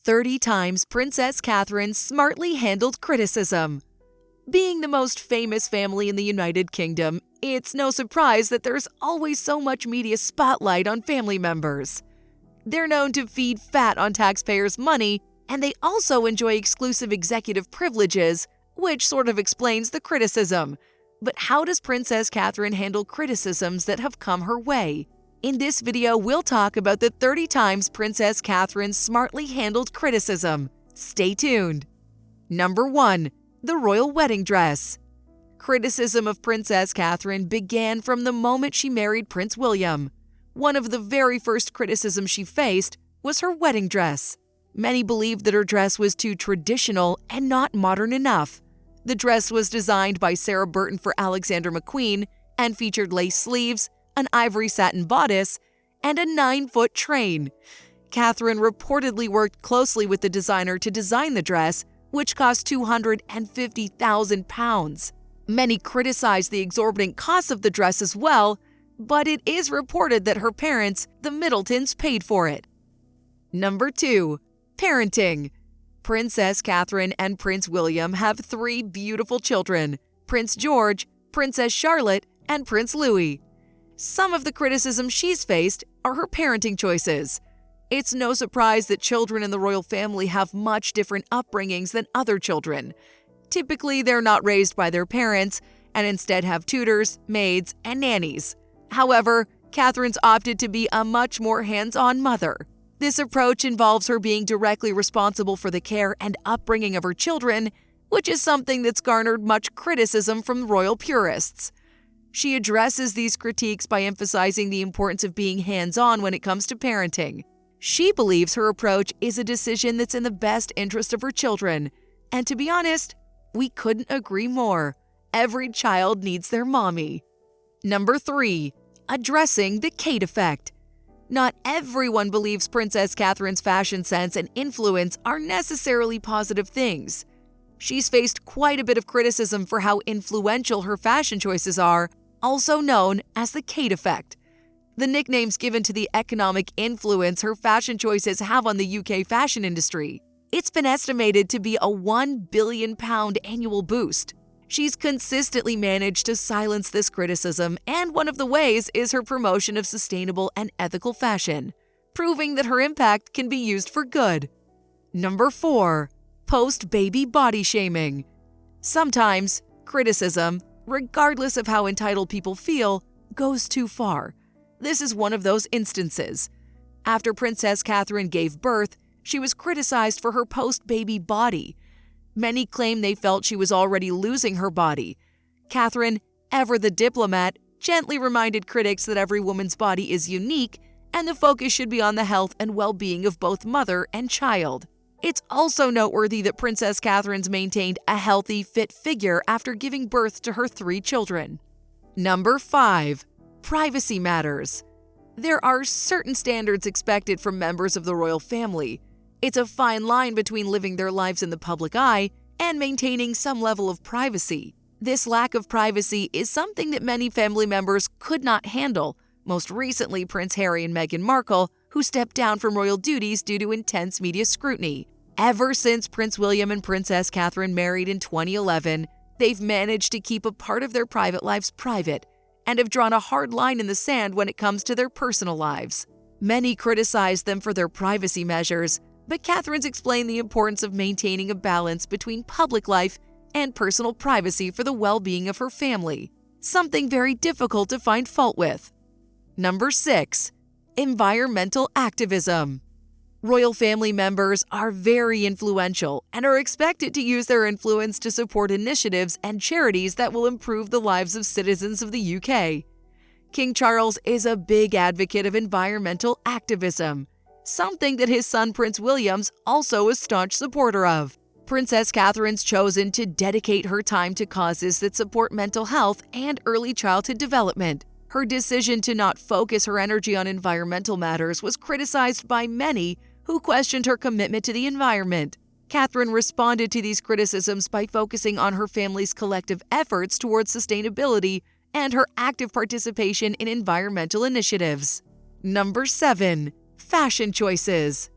30 times Princess Catherine smartly handled criticism. Being the most famous family in the United Kingdom, it's no surprise that there's always so much media spotlight on family members. They're known to feed fat on taxpayers' money, and they also enjoy exclusive executive privileges, which sort of explains the criticism. But how does Princess Catherine handle criticisms that have come her way? In this video, we'll talk about the 30 times Princess Catherine smartly handled criticism. Stay tuned. Number 1. The royal wedding dress. Criticism of Princess Catherine began from the moment she married Prince William. One of the very first criticisms she faced was her wedding dress. Many believed that her dress was too traditional and not modern enough. The dress was designed by Sarah Burton for Alexander McQueen and featured lace sleeves, an ivory satin bodice, and a 9-foot train. Catherine reportedly worked closely with the designer to design the dress, which cost £250,000. Many criticized the exorbitant cost of the dress as well, but it is reported that her parents, the Middletons, paid for it. Number 2. Parenting. Princess Catherine and Prince William have 3 beautiful children: Prince George, Princess Charlotte, and Prince Louis. Some of the criticism she's faced are her parenting choices. It's no surprise that children in the royal family have much different upbringings than other children. Typically, they're not raised by their parents and instead have tutors, maids, and nannies. However, Catherine's opted to be a much more hands-on mother. This approach involves her being directly responsible for the care and upbringing of her children, which is something that's garnered much criticism from royal purists. She addresses these critiques by emphasizing the importance of being hands-on when it comes to parenting. She believes her approach is a decision that's in the best interest of her children. And to be honest, we couldn't agree more. Every child needs their mommy. Number 3. Addressing the Kate effect. Not everyone believes Princess Catherine's fashion sense and influence are necessarily positive things. She's faced quite a bit of criticism for how influential her fashion choices are, also known as the Kate effect. The nickname's given to the economic influence her fashion choices have on the UK fashion industry. It's been estimated to be a £1 billion annual boost. She's consistently managed to silence this criticism, and one of the ways is her promotion of sustainable and ethical fashion, proving that her impact can be used for good. Number 4. Post-baby body shaming. Sometimes, criticism, regardless of how entitled people feel, goes too far. This is one of those instances. After Princess Catherine gave birth, she was criticized for her post-baby body. Many claim they felt she was already losing her body. Catherine, ever the diplomat, gently reminded critics that every woman's body is unique and the focus should be on the health and well-being of both mother and child. It's also noteworthy that Princess Catherine's maintained a healthy, fit figure after giving birth to her 3 children. Number 5. Privacy matters. There are certain standards expected from members of the royal family. It's a fine line between living their lives in the public eye and maintaining some level of privacy. This lack of privacy is something that many family members could not handle, most recently Prince Harry and Meghan Markle, who stepped down from royal duties due to intense media scrutiny. Ever since Prince William and Princess Catherine married in 2011, they've managed to keep a part of their private lives private and have drawn a hard line in the sand when it comes to their personal lives. Many criticize them for their privacy measures, but Catherine's explained the importance of maintaining a balance between public life and personal privacy for the well-being of her family, something very difficult to find fault with. Number 6. Environmental activism. Royal family members are very influential and are expected to use their influence to support initiatives and charities that will improve the lives of citizens of the UK. King Charles is a big advocate of environmental activism, something that his son Prince William's also a staunch supporter of. Princess Catherine's chosen to dedicate her time to causes that support mental health and early childhood development. Her decision to not focus her energy on environmental matters was criticized by many who questioned her commitment to the environment. Catherine responded to these criticisms by focusing on her family's collective efforts towards sustainability and her active participation in environmental initiatives. Number 7. Fashion choices.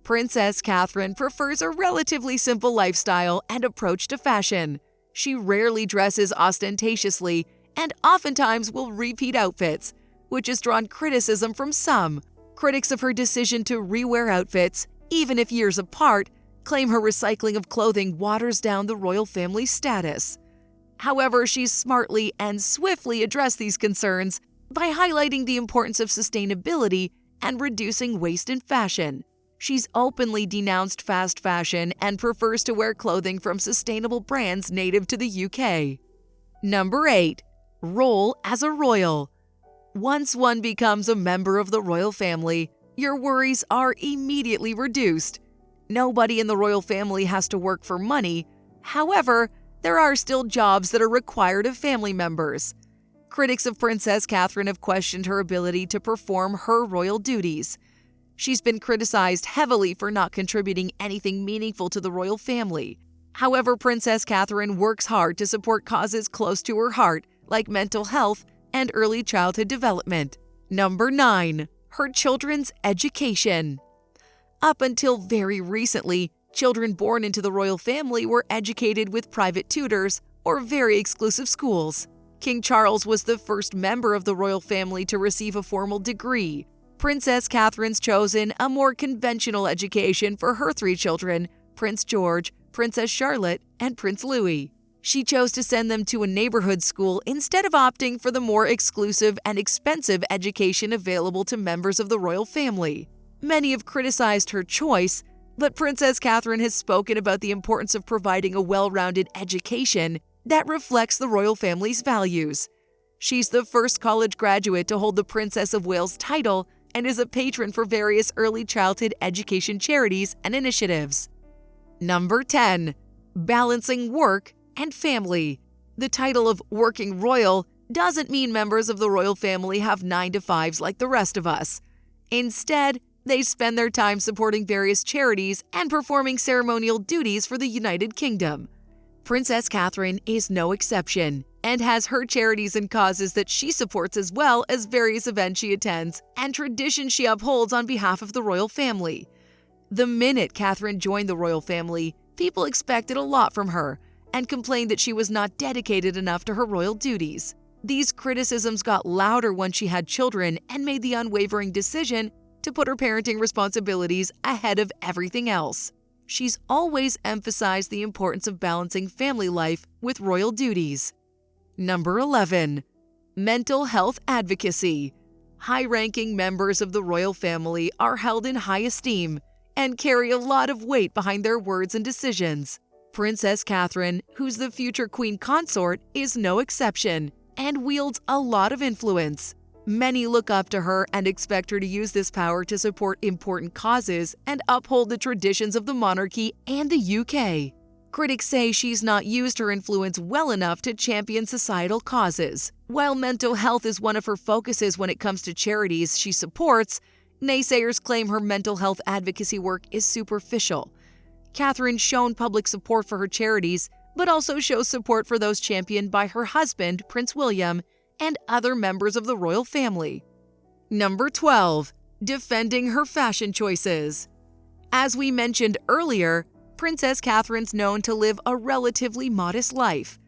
Princess Catherine prefers a relatively simple lifestyle and approach to fashion. She rarely dresses ostentatiously and oftentimes will repeat outfits, which has drawn criticism from some. Critics of her decision to rewear outfits, even if years apart, claim her recycling of clothing waters down the royal family's status. However, she's smartly and swiftly addressed these concerns by highlighting the importance of sustainability and reducing waste in fashion. She's openly denounced fast fashion and prefers to wear clothing from sustainable brands native to the UK. Number 8. Role as a royal. Once one becomes a member of the royal family, your worries are immediately reduced. Nobody in the royal family has to work for money. However, there are still jobs that are required of family members. Critics of Princess Catherine have questioned her ability to perform her royal duties. She's been criticized heavily for not contributing anything meaningful to the royal family. However, Princess Catherine works hard to support causes close to her heart, like mental health and early childhood development. Number 9. Her children's education. Up until very recently, children born into the royal family were educated with private tutors or very exclusive schools. King Charles was the first member of the royal family to receive a formal degree. Princess Catherine's chosen a more conventional education for her 3 children, Prince George, Princess Charlotte, and Prince Louis. She chose to send them to a neighborhood school instead of opting for the more exclusive and expensive education available to members of the royal family. Many have criticized her choice, but Princess Catherine has spoken about the importance of providing a well-rounded education that reflects the royal family's values. She's the first college graduate to hold the Princess of Wales title and is a patron for various early childhood education charities and initiatives. Number 10. Balancing work and family. The title of working royal doesn't mean members of the royal family have 9-to-5s like the rest of us. Instead, they spend their time supporting various charities and performing ceremonial duties for the United Kingdom. Princess Catherine is no exception and has her charities and causes that she supports, as well as various events she attends and traditions she upholds on behalf of the royal family. The minute Catherine joined the royal family, people expected a lot from her and complained that she was not dedicated enough to her royal duties. These criticisms got louder when she had children and made the unwavering decision to put her parenting responsibilities ahead of everything else. She's always emphasized the importance of balancing family life with royal duties. Number 11. Mental health advocacy. High-ranking members of the royal family are held in high esteem and carry a lot of weight behind their words and decisions. Princess Catherine, who's the future queen consort, is no exception and wields a lot of influence. Many look up to her and expect her to use this power to support important causes and uphold the traditions of the monarchy and the UK. Critics say she's not used her influence well enough to champion societal causes. While mental health is one of her focuses when it comes to charities she supports, naysayers claim her mental health advocacy work is superficial. Catherine's shown public support for her charities, but also shows support for those championed by her husband, Prince William, and other members of the royal family. Number 12. Defending her fashion choices. As we mentioned earlier, Princess Catherine's known to live a relatively modest life.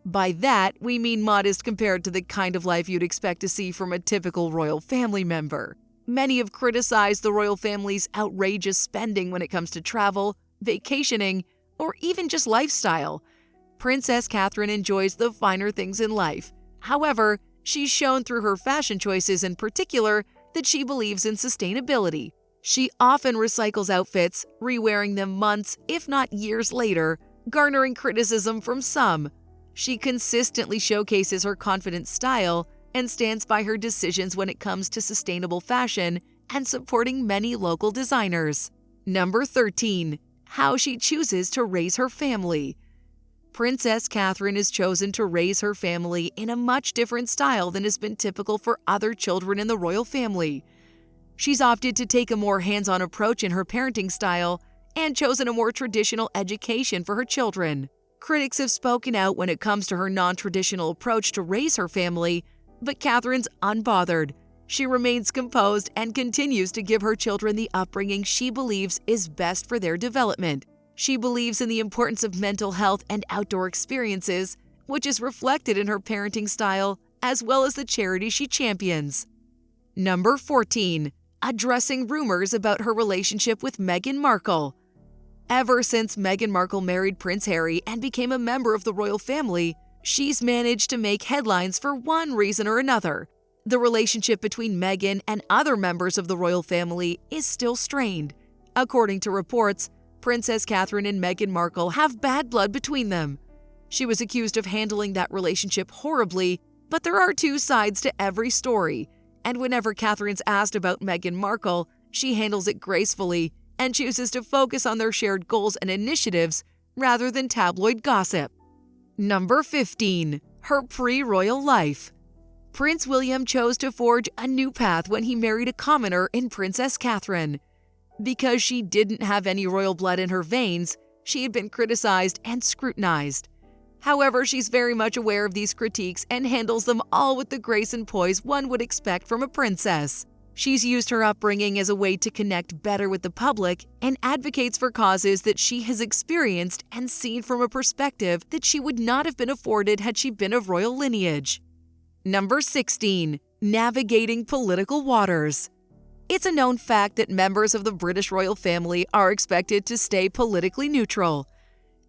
By that, we mean modest compared to the kind of life you'd expect to see from a typical royal family member. Many have criticized the royal family's outrageous spending when it comes to travel, vacationing, or even just lifestyle. Princess Catherine enjoys the finer things in life. However, she's shown through her fashion choices in particular that she believes in sustainability. She often recycles outfits, re-wearing them months, if not years later, garnering criticism from some. She consistently showcases her confident style and stands by her decisions when it comes to sustainable fashion and supporting many local designers. Number 13. How she chooses to raise her family. Princess Catherine has chosen to raise her family in a much different style than has been typical for other children in the royal family. She's opted to take a more hands-on approach in her parenting style and chosen a more traditional education for her children. Critics have spoken out when it comes to her non-traditional approach to raise her family, but Catherine's unbothered. She remains composed and continues to give her children the upbringing she believes is best for their development. She believes in the importance of mental health and outdoor experiences, which is reflected in her parenting style as well as the charity she champions. Number 14. Addressing rumors about her relationship with Meghan Markle. Ever since Meghan Markle married Prince Harry and became a member of the royal family, she's managed to make headlines for one reason or another. The relationship between Meghan and other members of the royal family is still strained. According to reports, Princess Catherine and Meghan Markle have bad blood between them. She was accused of handling that relationship horribly, but there are two sides to every story, and whenever Catherine's asked about Meghan Markle, she handles it gracefully and chooses to focus on their shared goals and initiatives rather than tabloid gossip. Number 15. Her pre-royal life. Prince William chose to forge a new path when he married a commoner in Princess Catherine. Because she didn't have any royal blood in her veins, she had been criticized and scrutinized. However, she's very much aware of these critiques and handles them all with the grace and poise one would expect from a princess. She's used her upbringing as a way to connect better with the public and advocates for causes that she has experienced and seen from a perspective that she would not have been afforded had she been of royal lineage. Number 16. Navigating political waters. It's a known fact that members of the British royal family are expected to stay politically neutral.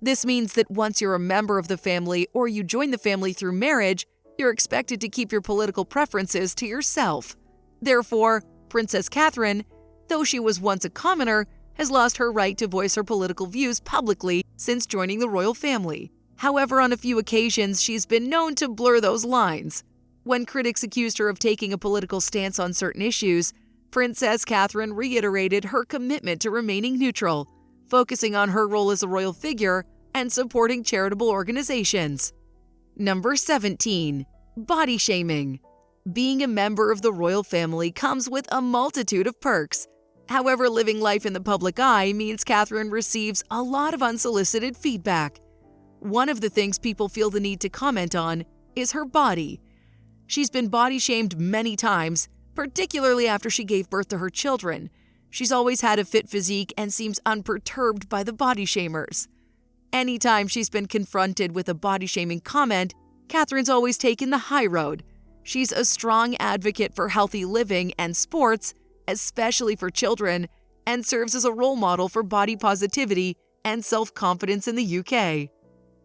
This means that once you're a member of the family or you join the family through marriage, you're expected to keep your political preferences to yourself. Therefore, Princess Catherine, though she was once a commoner, has lost her right to voice her political views publicly since joining the royal family. However, on a few occasions, she's been known to blur those lines. When critics accused her of taking a political stance on certain issues, Princess Catherine reiterated her commitment to remaining neutral, focusing on her role as a royal figure and supporting charitable organizations. Number 17. Body shaming. Being a member of the royal family comes with a multitude of perks. However, living life in the public eye means Catherine receives a lot of unsolicited feedback. One of the things people feel the need to comment on is her body. She's been body shamed many times, particularly after she gave birth to her children. She's always had a fit physique and seems unperturbed by the body shamers. Anytime she's been confronted with a body-shaming comment, Catherine's always taken the high road. She's a strong advocate for healthy living and sports, especially for children, and serves as a role model for body positivity and self-confidence in the UK.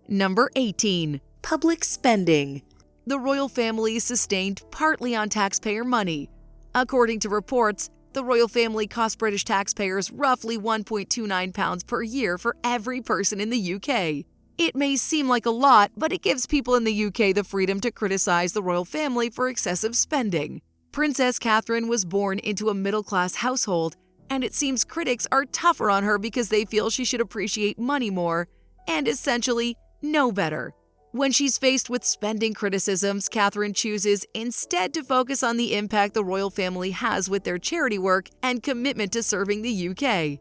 Number 18. Public spending. The royal family is sustained partly on taxpayer money. According to reports, the royal family costs British taxpayers roughly £1.29 per year for every person in the UK. It may seem like a lot, but it gives people in the UK the freedom to criticize the royal family for excessive spending. Princess Catherine was born into a middle-class household, and it seems critics are tougher on her because they feel she should appreciate money more and essentially know better. When she's faced with spending criticisms, Catherine chooses instead to focus on the impact the royal family has with their charity work and commitment to serving the UK.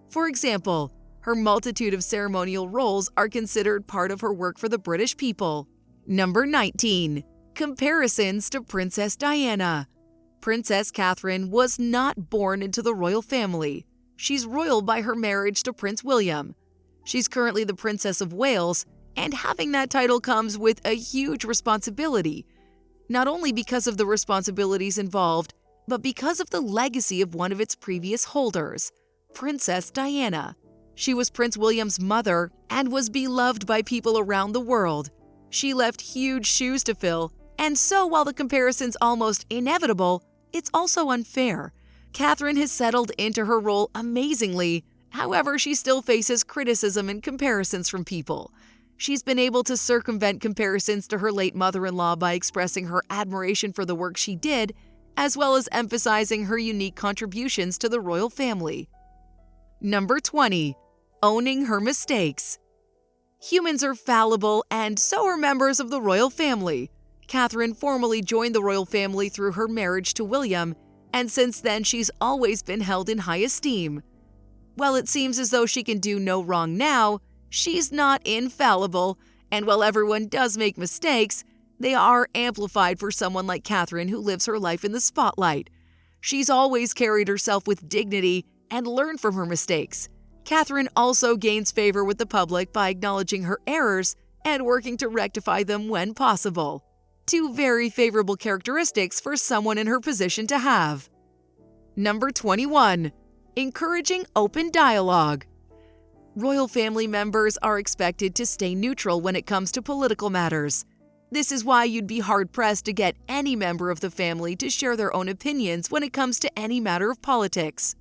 For example, her multitude of ceremonial roles are considered part of her work for the British people. Number 19. Comparisons to Princess Diana. Princess Catherine was not born into the royal family. She's royal by her marriage to Prince William. She's currently the Princess of Wales, and having that title comes with a huge responsibility, not only because of the responsibilities involved, but because of the legacy of one of its previous holders, Princess Diana. She was Prince William's mother and was beloved by people around the world. She left huge shoes to fill, and so while the comparison's almost inevitable, it's also unfair. Catherine has settled into her role amazingly. However, she still faces criticism and comparisons from people. She's been able to circumvent comparisons to her late mother-in-law by expressing her admiration for the work she did, as well as emphasizing her unique contributions to the royal family. Number 20. Owning her mistakes. Humans are fallible, and so are members of the royal family. Catherine formally joined the royal family through her marriage to William, and since then she's always been held in high esteem. While it seems as though she can do no wrong now, she's not infallible, and while everyone does make mistakes, They are amplified for someone like Catherine who lives her life in the spotlight. She's always carried herself with dignity and learned from her mistakes. Catherine also gains favor with the public by acknowledging her errors and working to rectify them when possible. Two very favorable characteristics for someone in her position to have. Number 21. Encouraging open dialogue. Royal family members are expected to stay neutral when it comes to political matters. This is why you'd be hard-pressed to get any member of the family to share their own opinions when it comes to any matter of politics.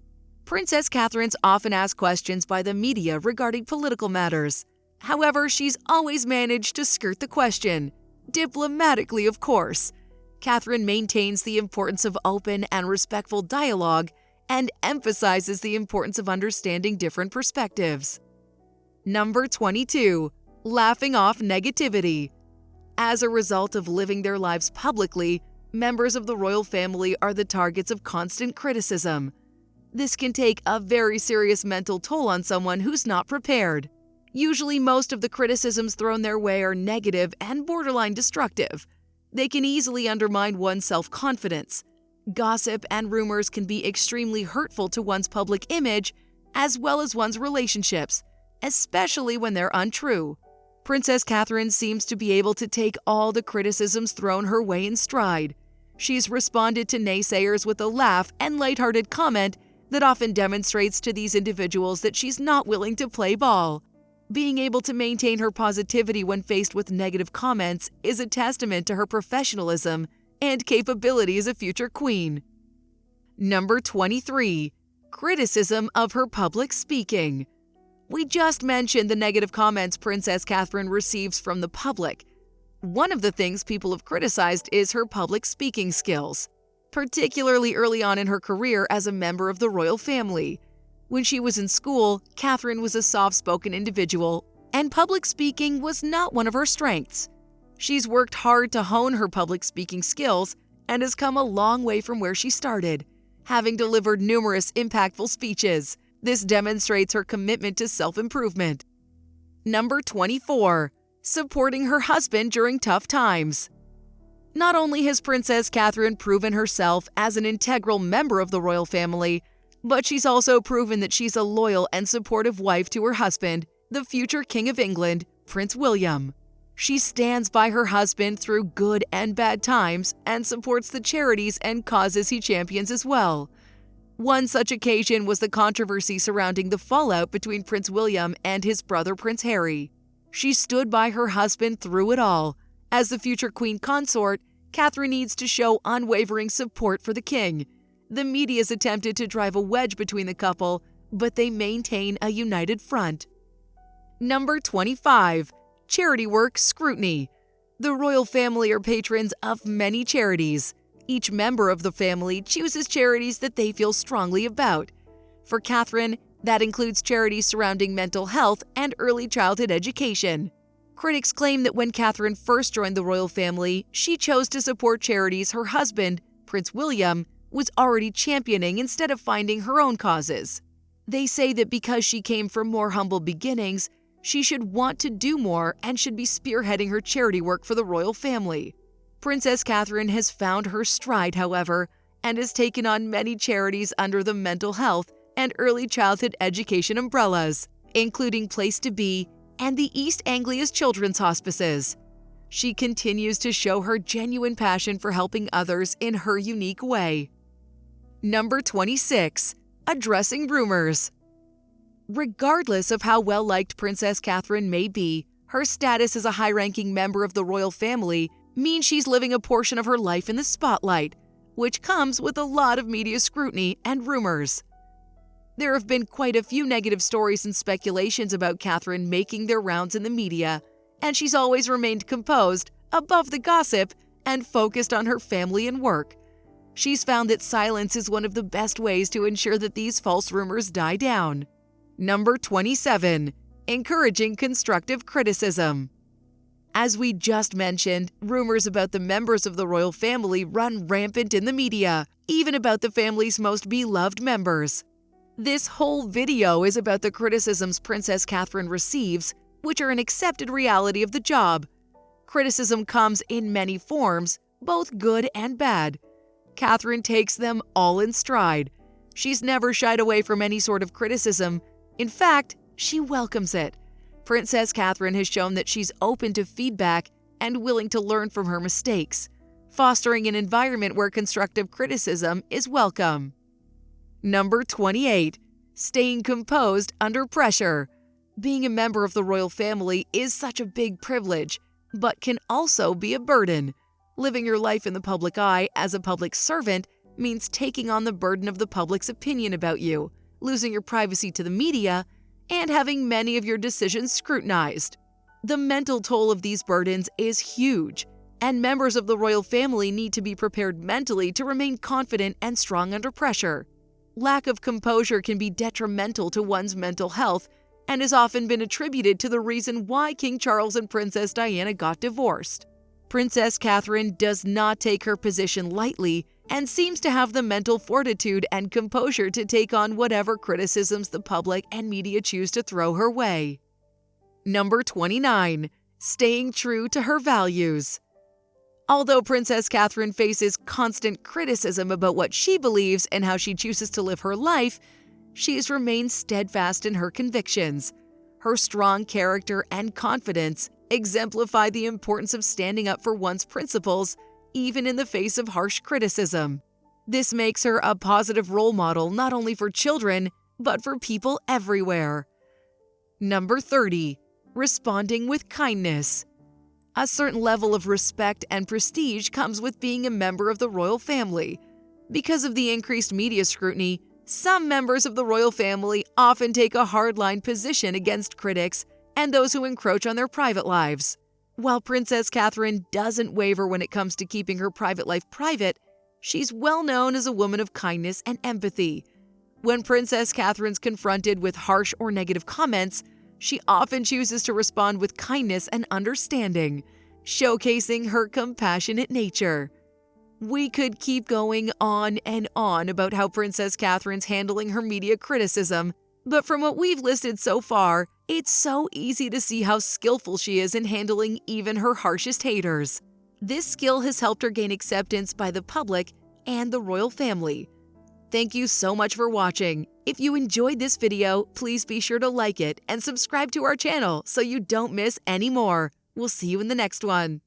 Princess Catherine's often asked questions by the media regarding political matters. However, she's always managed to skirt the question. Diplomatically, of course. Catherine maintains the importance of open and respectful dialogue and emphasizes the importance of understanding different perspectives. Number 22. Laughing off negativity. As a result of living their lives publicly, members of the royal family are the targets of constant criticism. This can take a very serious mental toll on someone who's not prepared. Usually, most of the criticisms thrown their way are negative and borderline destructive. They can easily undermine one's self-confidence. Gossip and rumors can be extremely hurtful to one's public image as well as one's relationships, especially when they're untrue. Princess Catherine seems to be able to take all the criticisms thrown her way in stride. She's responded to naysayers with a laugh and lighthearted comment that often demonstrates to these individuals that she's not willing to play ball. Being able to maintain her positivity when faced with negative comments is a testament to her professionalism and capability as a future queen. Number 23. Criticism of her public speaking. We just mentioned the negative comments Princess Catherine receives from the public. One of the things people have criticized is her public speaking skills, particularly early on in her career as a member of the royal family. When she was in school, Catherine was a soft-spoken individual, and public speaking was not one of her strengths. She's worked hard to hone her public speaking skills and has come a long way from where she started, having delivered numerous impactful speeches. This demonstrates her commitment to self-improvement. Number 24. Supporting her husband during tough times. Not only has Princess Catherine proven herself as an integral member of the royal family, but she's also proven that she's a loyal and supportive wife to her husband, the future King of England, Prince William. She stands by her husband through good and bad times and supports the charities and causes he champions as well. One such occasion was the controversy surrounding the fallout between Prince William and his brother Prince Harry. She stood by her husband through it all. As the future queen consort, Catherine needs to show unwavering support for the king. The media's attempted to drive a wedge between the couple, but they maintain a united front. Number 25. Charity work scrutiny. The royal family are patrons of many charities. Each member of the family chooses charities that they feel strongly about. For Catherine, that includes charities surrounding mental health and early childhood education. Critics claim that when Catherine first joined the royal family, she chose to support charities her husband, Prince William, was already championing instead of finding her own causes. They say that because she came from more humble beginnings, she should want to do more and should be spearheading her charity work for the royal family. Princess Catherine has found her stride, however, and has taken on many charities under the mental health and early childhood education umbrellas, including Place to Be and the East Anglia's children's hospices. She continues to show her genuine passion for helping others in her unique way. Number 26. Addressing rumors. Regardless of how well-liked Princess Catherine may be, her status as a high-ranking member of the royal family means she's living a portion of her life in the spotlight, which comes with a lot of media scrutiny and rumors. There have been quite a few negative stories and speculations about Catherine making their rounds in the media, and she's always remained composed, above the gossip, and focused on her family and work. She's found that silence is one of the best ways to ensure that these false rumors die down. Number 27. Encouraging constructive criticism. As we just mentioned, rumors about the members of the royal family run rampant in the media, even about the family's most beloved members. This whole video is about the criticisms Princess Catherine receives, which are an accepted reality of the job. Criticism comes in many forms, both good and bad. Catherine takes them all in stride. She's never shied away from any sort of criticism. In fact, she welcomes it. Princess Catherine has shown that she's open to feedback and willing to learn from her mistakes, fostering an environment where constructive criticism is welcome. Number 28. Staying composed under pressure. Being a member of the royal family is such a big privilege, but can also be a burden. Living your life in the public eye as a public servant means taking on the burden of the public's opinion about you, losing your privacy to the media, and having many of your decisions scrutinized. The mental toll of these burdens is huge, and members of the royal family need to be prepared mentally to remain confident and strong under pressure. Lack of composure can be detrimental to one's mental health and has often been attributed to the reason why King Charles and Princess Diana got divorced. Princess Catherine does not take her position lightly and seems to have the mental fortitude and composure to take on whatever criticisms the public and media choose to throw her way. Number 29. Staying true to her values. Although Princess Catherine faces constant criticism about what she believes and how she chooses to live her life, she has remained steadfast in her convictions. Her strong character and confidence exemplify the importance of standing up for one's principles, even in the face of harsh criticism. This makes her a positive role model not only for children, but for people everywhere. Number 30. Responding with kindness. A certain level of respect and prestige comes with being a member of the royal family. Because of the increased media scrutiny, some members of the royal family often take a hardline position against critics and those who encroach on their private lives. While Princess Catherine doesn't waver when it comes to keeping her private life private, she's well known as a woman of kindness and empathy. When Princess Catherine's confronted with harsh or negative comments, she often chooses to respond with kindness and understanding, showcasing her compassionate nature. We could keep going on and on about how Princess Catherine's handling her media criticism, but from what we've listed so far, it's so easy to see how skillful she is in handling even her harshest haters. This skill has helped her gain acceptance by the public and the royal family. Thank you so much for watching. If you enjoyed this video, please be sure to like it and subscribe to our channel so you don't miss any more. We'll see you in the next one.